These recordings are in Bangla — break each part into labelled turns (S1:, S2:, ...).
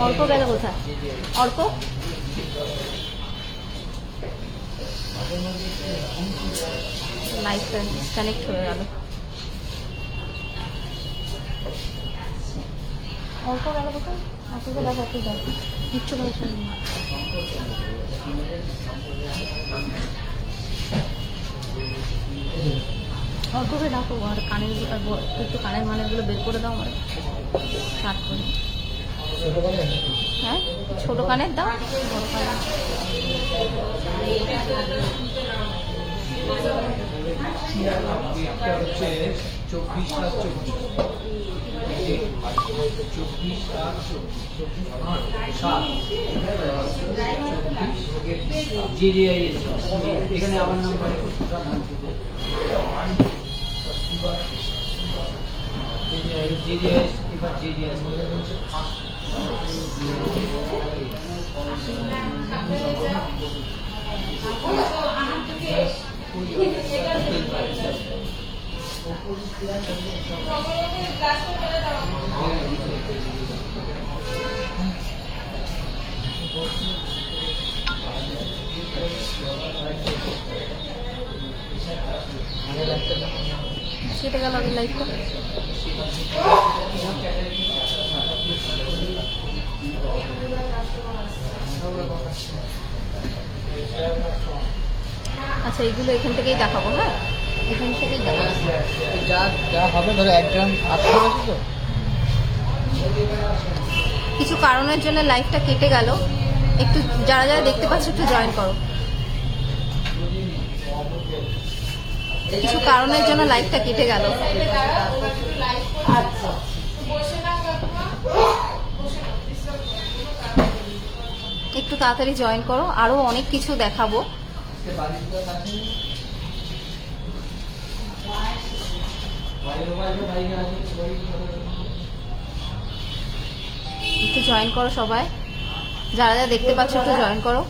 S1: অল্প গেল কোথায়? অল্প লাইটটা ডিসকানেক্ট হয়ে গেল। অল্প গেল কোথায়? আপনাকে দেখাতে দাও কিচ্ছু বলছেন না। অল্প করে ডাকো আর কানের একটু কানের মানেরগুলো বের করে দাও আমার স্টার্ট করে। হ্যাঁ ছোট কানের দাও, বড় কানের
S2: এখানে আমার নাম্বার
S1: কেটে গেল আগে লাইটটা। আচ্ছা এইগুলো এখান থেকেই দেখাবো। হ্যাঁ এখান থেকেই দেখাবো,
S2: যা যা হবে ধরো একজন আসতে পারছি তো।
S1: কিছু কারণের জন্য লাইভটা কেটে গেল, একটু যারা যারা দেখতে পাচ্ছ একটু জয়েন করো। কিছু কারণের জন্য লাইভটা কেটে গেল। একটু তাড়াতাড়ি জয়েন করো, আরো অনেক কিছু দেখাবো। একটু জয়েন করো সবাই, যারা যারা দেখতে পাচ্ছ একটু জয়েন করো।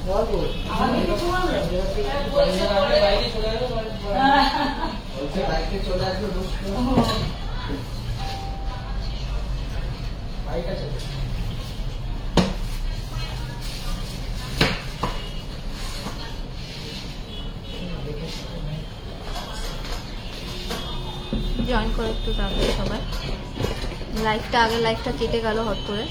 S1: জয়েন করো একটু তাড়াতাড়ি সবাই। লাইভটা আগের লাইভটা কেটে গেল হট করে।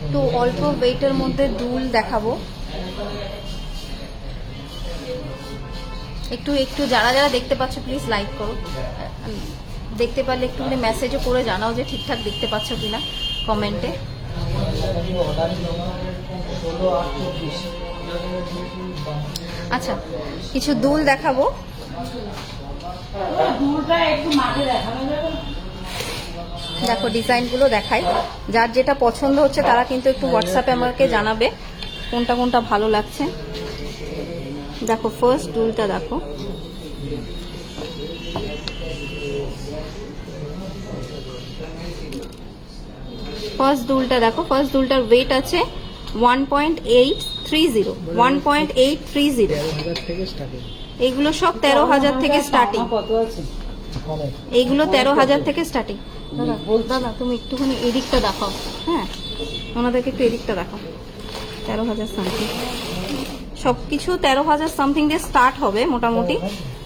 S1: একটু অল্প ওয়েটের মধ্যে দুল দেখাবো। একটু একটু যারা যারা দেখতে পাচ্ছ প্লিজ লাইক করো। দেখতে পারলে একটু মেসেজও করে জানাও যে ঠিকঠাক দেখতে পাচ্ছ কিনা কমেন্টে। আচ্ছা কিছু দুল দেখাবো। দেখো ডিজাইনগুলো দেখাই, যার যেটা পছন্দ হচ্ছে তারা কিন্তু একটু হোয়াটসঅ্যাপে আমাকে জানাবে কোনটা কোনটা ভালো লাগছে। দেখো ফার্স্ট দুলটা দেখো, ফার্স্ট দুলটা দেখো। ফার্স্ট দুলটার ওয়েট আছে 1.830 1.830। এগুলো সব 13,000 থেকে স্টার্টিং। এইগুলো 13,000 থেকে স্টার্টিং। দাদা তুমি একটুখানি এদিকটা দেখাও। হ্যাঁ ওনাদেরকে একটু এদিকটা দেখাও। 13,000 সামথিং, সবকিছু 13,000 সামথিং দিয়ে স্টার্ট হবে মোটামুটি।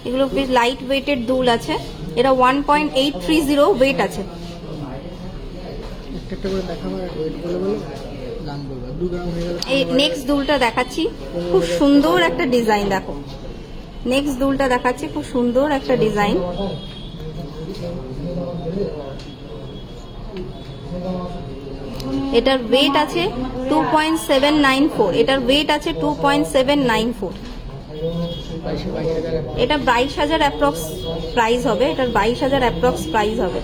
S1: এগুলো বেশ লাইট ওয়েটেড দুল আছে। এটা 1.830 ওয়েট আছে। এই নেক্সট দুলটা দেখাচ্ছি, খুব সুন্দর একটা ডিজাইন। দেখো নেক্সট দুলটা দেখাচ্ছি, খুব সুন্দর একটা ডিজাইন। এটার ওয়েট আছে 2.794। এটার ওয়েট আছে 2.794। এটা 22,000 অ্যাপ্রক্স প্রাইস হবে, এটার 22,000 অ্যাপ্রক্স প্রাইস হবে।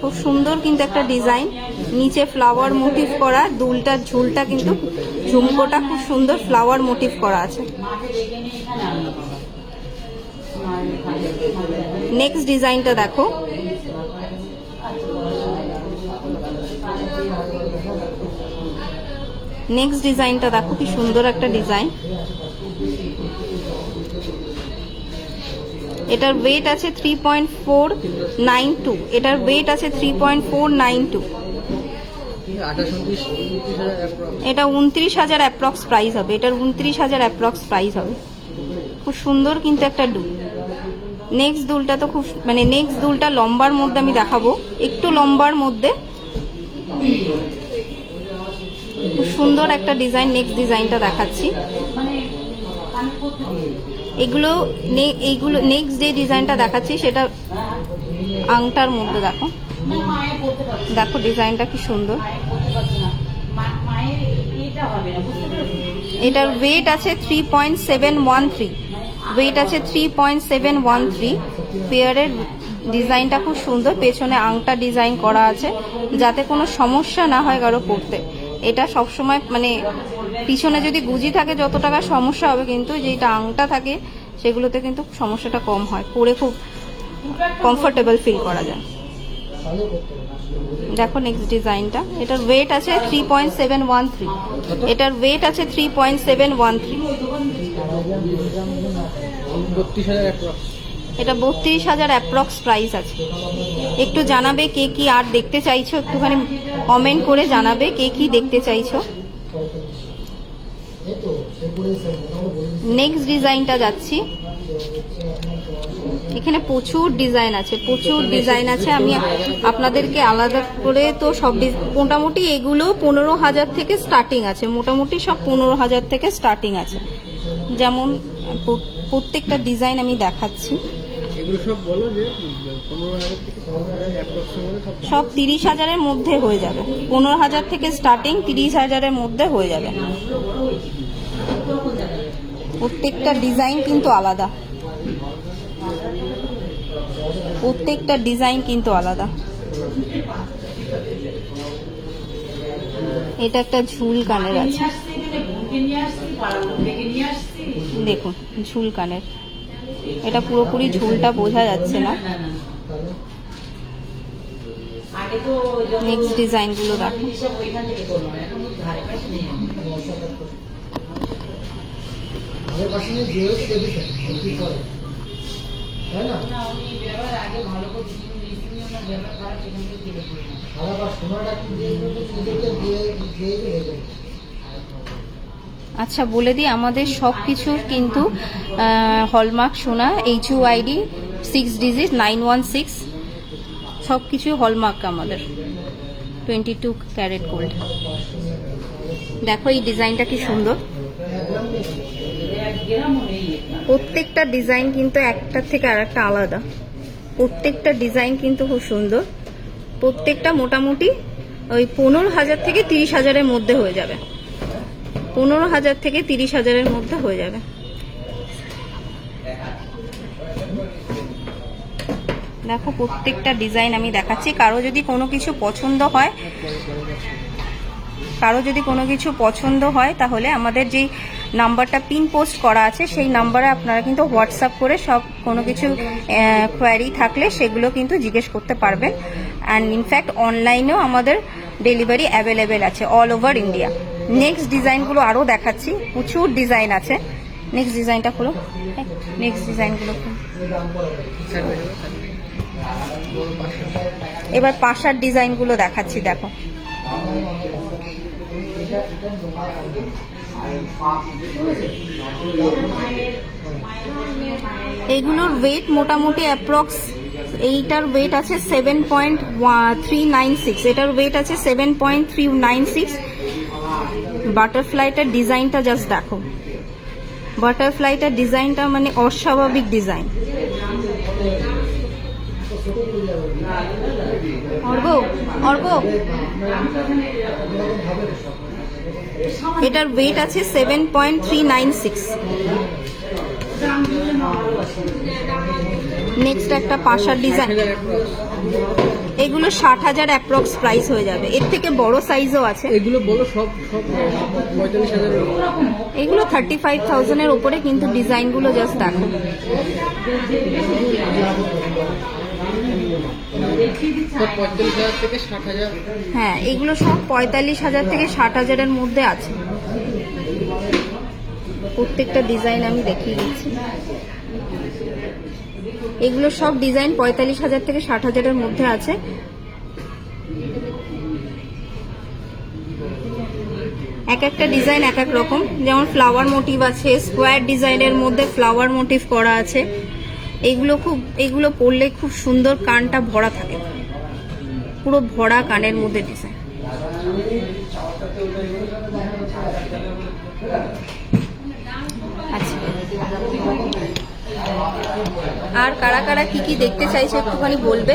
S1: খুব সুন্দর কিন্তু একটা ডিজাইন, নিচে ফ্লাওয়ার মোটিভ করা, দুলটার ঝুলটা কিন্তু ঝুমকোটা খুব সুন্দর ফ্লাওয়ার মোটিভ করা আছে। নেক্সট ডিজাইনটা দেখো, নেক্সট ডিজাইনটা দেখো কি সুন্দর একটা ডিজাইন। এটার ওয়েট আছে 3.492, এটার ওয়েট আছে 3.492। এটা 29,000 অ্যাপ্রক্স প্রাইস হবে, এটার 29,000 অ্যাপ্রক্স প্রাইস হবে। খুব সুন্দর কিন্তু একটা দুল। নেক্সট দুলটা তো খুব মানে নেক্সট দুলটা লম্বার মধ্যে আমি দেখাবো, একটু লম্বার মধ্যে খুব সুন্দর একটা ডিজাইন। নেক্সট ডিজাইনটা দেখাচ্ছি। এইগুলো নেক্সট যে ডিজাইনটা দেখাচ্ছি সেটা আংটার মধ্যে। দেখো দেখো ডিজাইনটা কি সুন্দর। এটার ওয়েট আছে 3.713, ওয়েট আছে 3.713। পেয়ারের ডিজাইনটা খুব সুন্দর, পেছনে আংটা ডিজাইন করা আছে যাতে কোনো সমস্যা না হয় কারো পরতে। এটা সবসময় মানে পিছনে যদি গুজি থাকে যত টাকা সমস্যা হবে, কিন্তু যেটা আংটা থাকে সেগুলোতে কিন্তু সমস্যাটা কম হয়, পরে খুব কমফোর্টেবল ফিল করা যায়। দেখো নেক্সট ডিজাইনটা, এটার ওয়েট আছে 3.713, এটার ওয়েট আছে 3.713। এটা 32,000 অ্যাপ্রক্স প্রাইস আছে। একটু জানাবে কে কি আর দেখতে চাইছো, একটুখানি কমেন্ট করে জানাবে কে কি দেখতে চাইছো। নেক্সট ডিজাইনটা যাচ্ছি। এখানে প্রচুর ডিজাইন আছে, প্রচুর ডিজাইন আছে। আমি আপনাদেরকে আলাদা করে তো সব মোটামুটি এগুলো 15,000 থেকে স্টার্টিং আছে, মোটামুটি সব 15,000 থেকে স্টার্টিং আছে। যেমন প্রত্যেকটা ডিজাইন আমি দেখাচ্ছি। সব 30,000-এর মধ্যে হয়ে যাবে, 15,000 থেকে স্টার্টিং, 30,000-এর মধ্যে হয়ে যাবে। প্রত্যেকটা ডিজাইন কিন্তু আলাদা, প্রত্যেকটা ডিজাইন কিন্তু আলাদা। এটা একটা ঝুল কানের আছে, দেখুন ঝুল কানের। এটা পুরোপুরি ঝুলটা বোঝা যাচ্ছে না। নেক্সট ডিজাইনগুলো দেখো। আচ্ছা বলে দিই, আমাদের সব কিছুর কিন্তু হলমার্ক সোনা, HUID 6 ডিজিট 916, সব কিছু হলমার্ক আমাদের 22 ক্যারেট গোল্ড। দেখো এই ডিজাইনটা কি সুন্দর, প্রত্যেকটা ডিজাইন কিন্তু একটার থেকে আরেকটা আলাদা। প্রত্যেকটা ডিজাইন কিন্তু খুব সুন্দর, প্রত্যেকটা মোটামুটি ওই 15,000 থেকে 30,000-এর মধ্যে হয়ে যাবে, 15,000 থেকে 30,000-এর মধ্যে হয়ে যাবে। দেখো প্রত্যেকটা ডিজাইন আমি দেখাচ্ছি। কারো যদি কোনো কিছু পছন্দ হয়, তাহলে আমাদের যেই নাম্বারটা পিন পোস্ট করা আছে সেই নাম্বারে আপনারা কিন্তু হোয়াটসঅ্যাপ করে সব কোনো কিছু কোয়ারি থাকলে সেগুলো কিন্তু জিজ্ঞেস করতে পারবেন। অ্যান্ড ইনফ্যাক্ট অনলাইনেও আমাদের ডেলিভারি অ্যাভেলেবেল আছে অল ওভার ইন্ডিয়া। নেক্সট ডিজাইনগুলো আরও দেখাচ্ছি, প্রচুর ডিজাইন আছে। নেক্সট ডিজাইনটা খুলো, নেক্সট ডিজাইনগুলো খুলো। এবার পাশার ডিজাইনগুলো দেখাচ্ছি, দেখো এইগুলোর ওয়েট মোটামুটি অ্যাপ্রক্স, এইটার ওয়েট আছে 7.396, এটার ওয়েট আছে 7.396। বাটারফ্লাইটার ডিজাইনটা জাস্ট দেখো, বাটারফ্লাইটার ডিজাইনটা মানে অস্বাভাবিক ডিজাইন। অর্ঘ এটার ওয়েট আছে 7.396। নেক্সট একটা পাশার ডিজাইন, এগুলো 60,000 অ্যাপ্রক্স প্রাইস হয়ে যাবে। এর থেকে বড় সাইজও আছে।
S2: এগুলো বলো সব 45,000।
S1: এগুলো 35,000 এর উপরে, কিন্তু ডিজাইনগুলো জাস্ট দেখো।
S2: 45,000 থেকে 60,000।
S1: হ্যাঁ, এগুলো সব 45,000 থেকে 60,000 এর মধ্যে আছে। প্রত্যেকটা ডিজাইন আমি দেখিয়ে দিচ্ছি। এগুলো সব ডিজাইন 45,000 থেকে 60,000 এর মধ্যে আছে। এক একটা ডিজাইন এক এক রকম, যেমন ফ্লাওয়ার মোটিভ আছে, স্কোয়ার ডিজাইনের মধ্যে ফ্লাওয়ার মোটিভ করা আছে। এগুলো পরলে খুব সুন্দর, কানটা ভরা থাকে, পুরো ভরা কানের মধ্যে ডিজাইন। আচ্ছা, আর কারা কারা কি কি দেখতে চাইছে একটুখানি বলবে।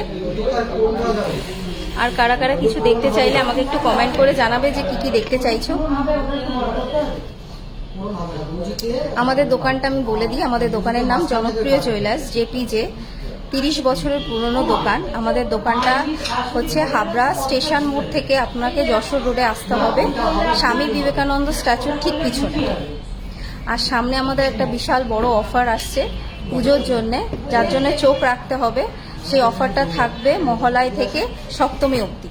S1: আর কারা কারা কিছু দেখতে চাইলে আমাকে একটু কমেন্ট করে জানাবে যে কি কি দেখতে চাইছো। আমাদের দোকানটা আমি বলে দিই, আমাদের দোকানের নাম জনপ্রিয় জুয়েলার্স জেপিজে। 30 বছরের পুরনো দোকান। আমাদের দোকানটা হচ্ছে হাবড়া স্টেশন মোড় থেকে আপনাকে যশোর রোডে আসতে হবে, স্বামী বিবেকানন্দ স্ট্যাচুর ঠিক পিছনে। আর সামনে আমাদের একটা বিশাল বড় অফার আসছে পুজোর জন্যে, যার জন্য চোখ রাখতে হবে। সেই অফারটা থাকবে মহালয় থেকে সপ্তমী অবধি।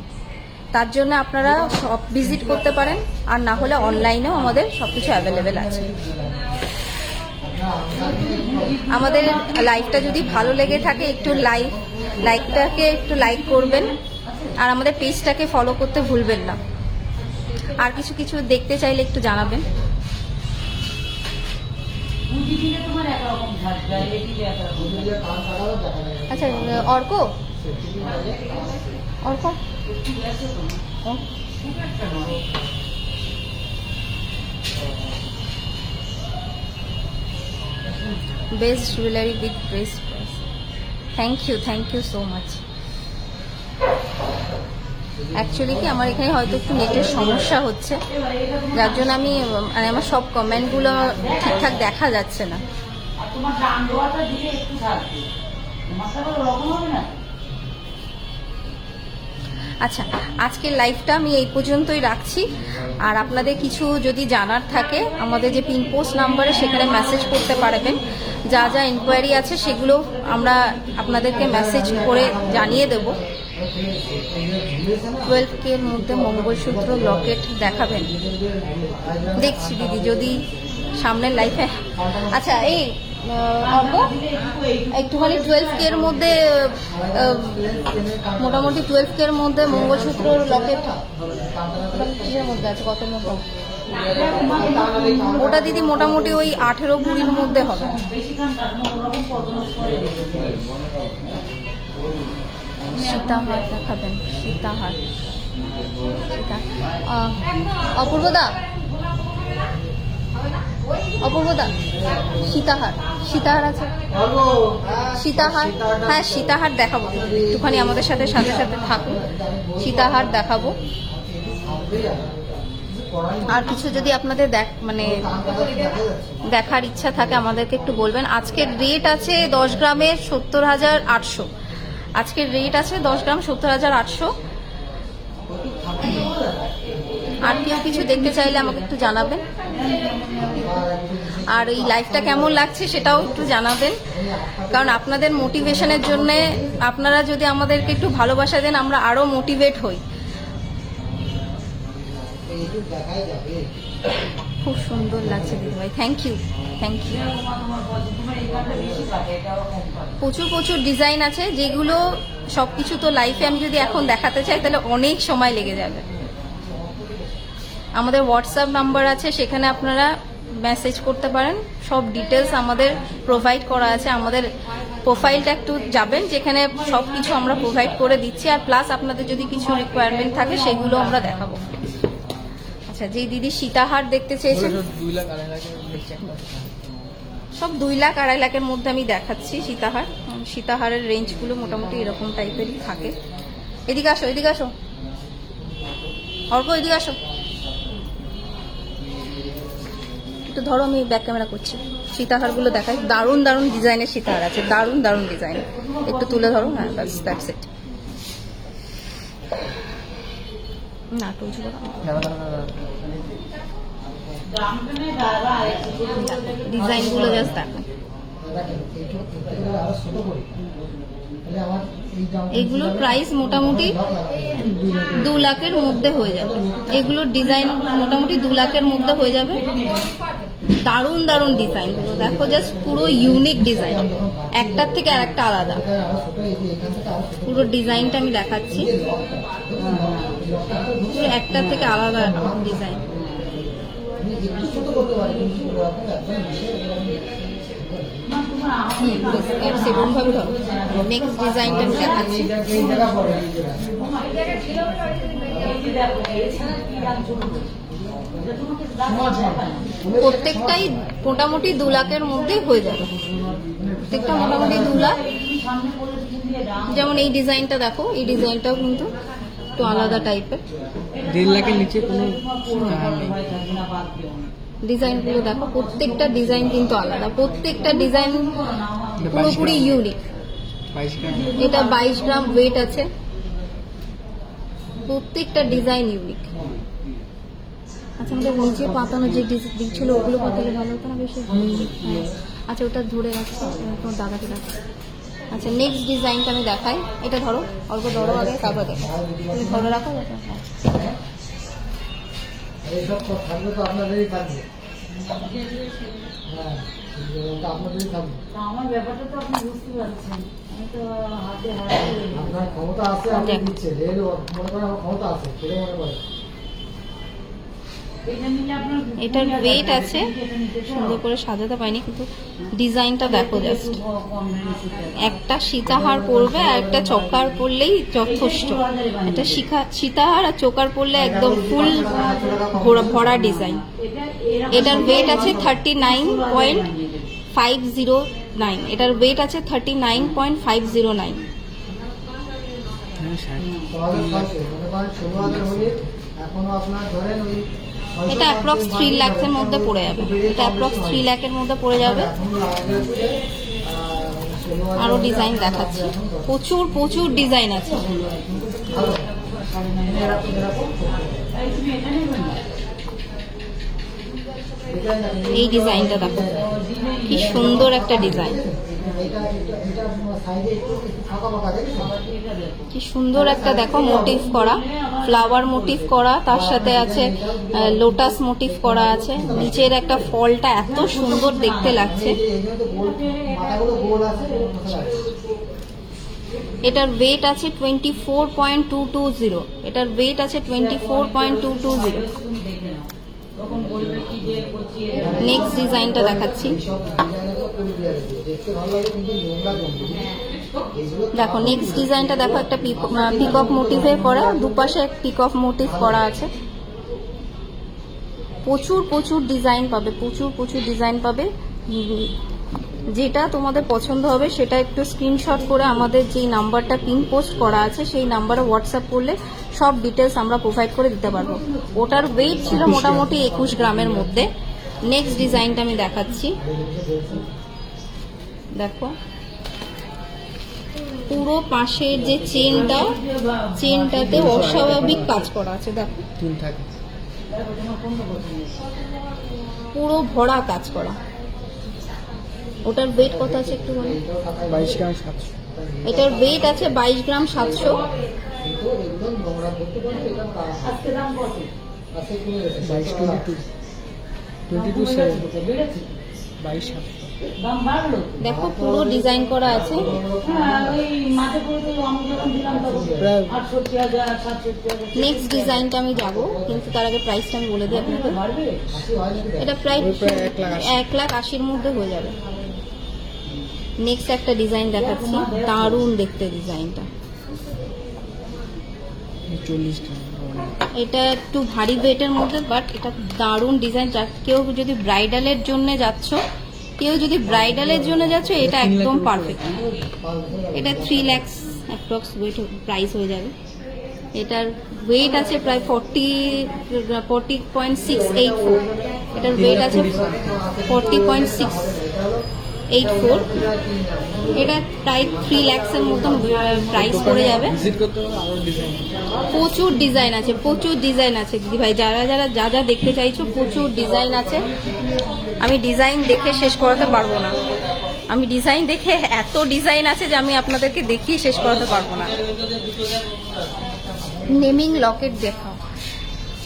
S1: তার জন্য আপনারা সব ভিজিট করতে পারেন, আর না হলে অনলাইনেও আমাদের সবকিছু অ্যাভেলেবেল আছে। আমাদের লাইভটা যদি ভালো লেগে থাকে একটু লাইকটাকে একটু লাইক করবেন, আর আমাদের পেজটাকে ফলো করতে ভুলবেন না। আর কিছু কিছু দেখতে চাইলে একটু জানাবেন। আচ্ছা, Arka best jewellery with best price. Thank you so much. Actually কি আমার এখানে হয়তো একটু নেটের সমস্যা হচ্ছে, যার জন্য আমি মানে আমার সব কমেন্টগুলো ঠিকঠাক দেখা যাচ্ছে না। আচ্ছা, আজকের লাইভটা আমি এই পর্যন্তই রাখছি। আর আপনাদের কিছু যদি জানার থাকে আমাদের যে পিন পোস্ট নাম্বারে সেখানে মেসেজ করতে পারবেন। যা যা ইনকোয়ারি আছে সেগুলো আমরা আপনাদেরকে মেসেজ করে জানিয়ে দেব। 12K এর মধ্যে মঙ্গলসূত্র লকেট দেখাবেন। দেখছি দিদি যদি সামনের লাইফে। আচ্ছা, এই একটুখানি 12K এর মধ্যে, মোটামুটি 12K এর মধ্যে মঙ্গলসূত্র লকেট কিসের মধ্যে আছে, কত মতো ওটা দিদি? মোটামুটি ওই 18-20 মধ্যে হবে। সীতাহার দেখাবেন, সীতাহার। অপূর্বদা সীতাহার আছে? সীতাহার, হ্যাঁ সীতাহার দেখাবো। একটুখানি আমাদের সাথে সাথে সাথে থাকুন, সীতাহার দেখাবো। আর কিছু যদি আপনাদের দেখার ইচ্ছা থাকে আমাদেরকে একটু বলবেন। আজকের রেট আছে 10 গ্রামের 70,800। আজকের রেট আছে 10 গ্রাম 70,800। আর কেউ কিছু দেখতে চাইলে আমাকে একটু জানাবেন। আর এই লাইভটা কেমন লাগছে সেটাও একটু জানাবেন, কারণ আপনাদের মোটিভেশনের জন্য আপনারা যদি আমাদেরকে একটু ভালোবাসা দেন আমরা আরো মোটিভেট হই। খুব সুন্দর লাগছে দিদিভাই, থ্যাংক ইউ। প্রচুর ডিজাইন আছে, যেগুলো সবকিছু তো লাইফে আমি যদি এখন দেখাতে চাই তাহলে অনেক সময় লেগে যাবে। আমাদের হোয়াটসঅ্যাপ নাম্বার আছে, সেখানে আপনারা মেসেজ করতে পারেন। সব ডিটেলস আমাদের প্রোভাইড করা আছে। আমাদের প্রোফাইলটা একটু যাবেন, যেখানে সব কিছু আমরা প্রোভাইড করে দিচ্ছি। আর প্লাস আপনাদের যদি কিছু রিকোয়ারমেন্ট থাকে সেগুলো আমরা দেখাবো। আচ্ছা, যে দিদি সীতাহার দেখতে চেয়েছেন, সব 2 লাখ 2.5 লাখের মধ্যে আমি দেখাচ্ছি সীতাহারের রেঞ্জগুলো মোটামুটি এরকম টাইপেরই থাকে। এদিকে আসো অর্ক, এদিকে আসো। একটু ধরো, আমি ব্যাক ক্যামেরা করছি। সীতাহারগুলো দেখাই, দারুণ দারুণ ডিজাইনের সীতাহার আছে, দারুণ দারুণ ডিজাইন। একটু তুলে ধরো, হ্যাঁ ব্যাস, দ্যাটস ইট। না টুলছি ডিজাইনগুলো জাস্ট দেখো। এগুলোর প্রাইস মোটামুটি 2 লাখের মধ্যে হয়ে যাবে। এগুলোর ডিজাইন মোটামুটি 2 লাখের মধ্যে হয়ে যাবে। দারুণ দারুণ ডিজাইনগুলো দেখো, জাস্ট পুরো ইউনিক ডিজাইন, একটার থেকে আরেকটা আলাদা। পুরো ডিজাইনটা আমি দেখাচ্ছি, পুরো একটার থেকে আলাদা ডিজাইন। সেরকম ভাবে ধরো। নেক্সট ডিজাইনটা আমি দেখাচ্ছি। প্রত্যেকটাই মোটামুটি 2 লাখের মধ্যে হয়ে যাবে। প্রত্যেকটা মোটামুটি 2 লাখ। যেমন এই ডিজাইনটা দেখো, এই ডিজাইনটাও কিন্তু একটু আলাদা টাইপের।
S2: 1.5 লাখের নিচে কোনো
S1: ডিজাইনগুলো দেখো, প্রত্যেকটা ডিজাইন কিন্তু আলাদা, প্রত্যেকটা ডিজাইন পুরোপুরি ইউনিক। এটা 22 গ্রাম ওয়েট আছে, প্রত্যেকটা ডিজাইন ইউনিক। আচ্ছা, আমাদের নিচে পাতানো যে দিক ছিল ওগুলো পাতালে ভালো হতো না বেশি? হ্যাঁ, আচ্ছা ওটা ধরে রাখছি, তোমার দাদাকে রাখছি। আচ্ছা, নেক্সট ডিজাইনটা আমি দেখাই। এটা ধরো, অল্প ধরো আগে, তারপর দেখো। তুমি ধরে রাখো।
S2: এইসব থাকবে তো আপনাদেরই থাকবে। হ্যাঁ, আপনাদেরই থাকবে।
S3: আমার ব্যাপারটা তো আপনি বুঝতে পারছেন, আমি তো হাতে
S2: আপনার ক্ষমতা আছে, আপনি দিচ্ছেন। এর মনে করেন আমার ক্ষমতা আছে, সেটা মনে করেন।
S1: এটার ওয়েট আছে, সুন্দর করে সাজাতে পারিনি, কিন্তু ডিজাইনটা দেখো জাস্ট। একটা সীতাহার পরবে আর একটা চকার পরলেই যথেষ্ট। একটা সীতাহার আর চোকার পরলে একদম ফুল ভরা ডিজাইন। এটার ওয়েট আছে 39.509। এটার ওয়েট আছে 39.509।
S2: এখনো আপনার ধরেন ওই
S1: এটা অ্যাপ্রক্স 3 লাখের মধ্যে পড়ে যাবে। এটা অ্যাপ্রক্স 3 লাখের মধ্যে পড়ে যাবে। আরো ডিজাইন দেখাচ্ছি, প্রচুর প্রচুর ডিজাইন আছে। এই ডিজাইনটা দেখো, কি সুন্দর একটা ডিজাইন, কি সুন্দর একটা দেখো মোটিভ করা, ফ্লাওয়ার মোটিভ করা, তার সাথে আছে লোটাস মোটিভ করা আছে। নিচের একটা ফলটা এত সুন্দর দেখতে লাগছে। এটার ওয়েট আছে 24.220। এটার ওয়েট আছে 24.220। নেক্সট ডিজাইনটা দেখাচ্ছি। দেখো নেক্সট ডিজাইনটা দেখো, একটা পিকক মোটিভে করা, দুপাশে পিকক মোটিভ করা আছে। প্রচুর প্রচুর ডিজাইন পাবে, প্রচুর প্রচুর ডিজাইন পাবে। যেটা তোমাদের পছন্দ হবে সেটা একটু স্ক্রিনশট করে আমাদের যেই নাম্বারটা পিন পোস্ট করা আছে সেই নাম্বারে হোয়াটসঅ্যাপ করলে সব ডিটেলস আমরা প্রোভাইড করে দিতে পারবো। ওটার ওয়েট ছিল মোটামুটি 21 গ্রামের মধ্যে। নেক্সট ডিজাইনটা আমি দেখাচ্ছি। দেখো পুরো পাশের যে চেনটাতে অস্বাভাবিক কাজ করা আছে। দেখো পুরো ভরা কাজ করা। ওটার ওয়েট কত আছে একটু বলো?
S2: 22 গ্রাম 700।
S1: এটার ওয়েট আছে 22 গ্রাম 700। দেখো পুরো ডিজাইন করা আছে। নেক্সট ডিজাইনটা আমি যাবো, কিন্তু তার আগে প্রাইসটা আমি বলে দিই আপনাকে। এটা প্রায় 1,80,000 মধ্যে হয়ে যাবে। নেক্সট একটা ডিজাইন দেখাচ্ছি, দারুণ দেখতে ডিজাইনটা। এটা একটু ভারী ওয়েটের মধ্যে, বাট এটা দারুণ ডিজাইন। কেউ যদি ব্রাইডালের জন্য যাচ্ছ, এটা একদম পারফেক্ট। এটা 3 লাখ অ্যাপ্রক্স ওয়েট প্রাইস হয়ে যাবে। এটার ওয়েট আছে প্রায় 40.684। এটার ওয়েট আছে 40.684। এটা প্রায় 3 লাখসের মতন প্রাইস পড়ে যাবে। প্রচুর ডিজাইন আছে, প্রচুর ডিজাইন আছে দিদি ভাই, যারা যারা যা যা দেখতে চাইছো প্রচুর ডিজাইন আছে। আমি ডিজাইন দেখে শেষ করাতে পারবো না, আমি ডিজাইন দেখে এত ডিজাইন আছে যে আমি আপনাদেরকে দেখিয়ে শেষ করাতে পারবো না। নেমিং লকেট দেখাও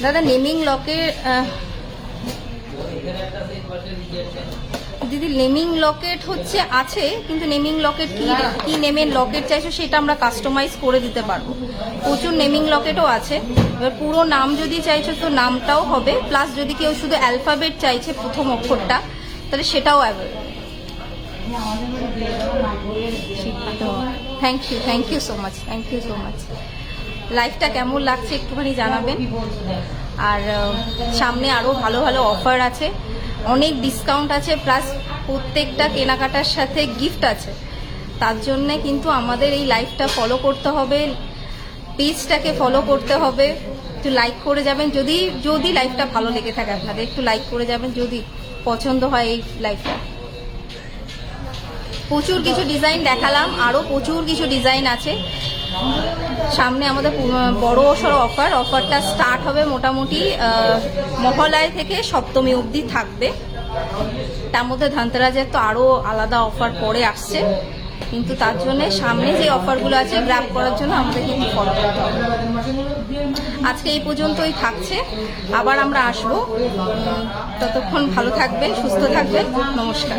S1: দাদা, নেমিং লকেট দিদি, নেমিং লকেট হচ্ছে আছে, কিন্তু নেমিং লকেট কি নেমের লকেট চাইছো সেটা আমরা কাস্টমাইজ করে দিতে পারবো। প্রচুর নেমিং লকেটও আছে। এবার পুরো নাম যদি চাইছো তো নামটাও হবে, প্লাস যদি কেউ শুধু অ্যালফাবেট চাইছে প্রথম অক্ষরটা তাহলে সেটাও available. Thank you so much, thank you so much. লাইফটা কেমন লাগছে একটুখানি জানাবেন। আর সামনে আরও ভালো ভালো অফার আছে, অনেক ডিসকাউন্ট আছে, প্লাস প্রত্যেকটা কেনাকাটার সাথে গিফট আছে। তার জন্যে কিন্তু আমাদের এই লাইফটা ফলো করতে হবে, পেজটাকে ফলো করতে হবে। একটু লাইক করে যাবেন যদি যদি লাইফটা ভালো লেগে থাকে আপনাদের, একটু লাইক করে যাবেন যদি পছন্দ হয় এই লাইফটা। প্রচুর কিছু ডিজাইন দেখালাম, আরও প্রচুর কিছু ডিজাইন আছে সামনে। আমাদের বড় সড়ো অফারটা স্টার্ট হবে মোটামুটি মহালয়া থেকে সপ্তমী অবধি থাকবে। তার মধ্যে ধনতেরাসের তো আরও আলাদা অফার পরে আসছে, কিন্তু তার জন্য সামনে যে অফারগুলো আছে গ্র্যাব করার জন্য আমাদের কিন্তু ফলো করতে হবে। আজকে এই পর্যন্তই থাকছে, আবার আমরা আসবো। ততক্ষণ ভালো থাকবেন, সুস্থ থাকবেন, নমস্কার।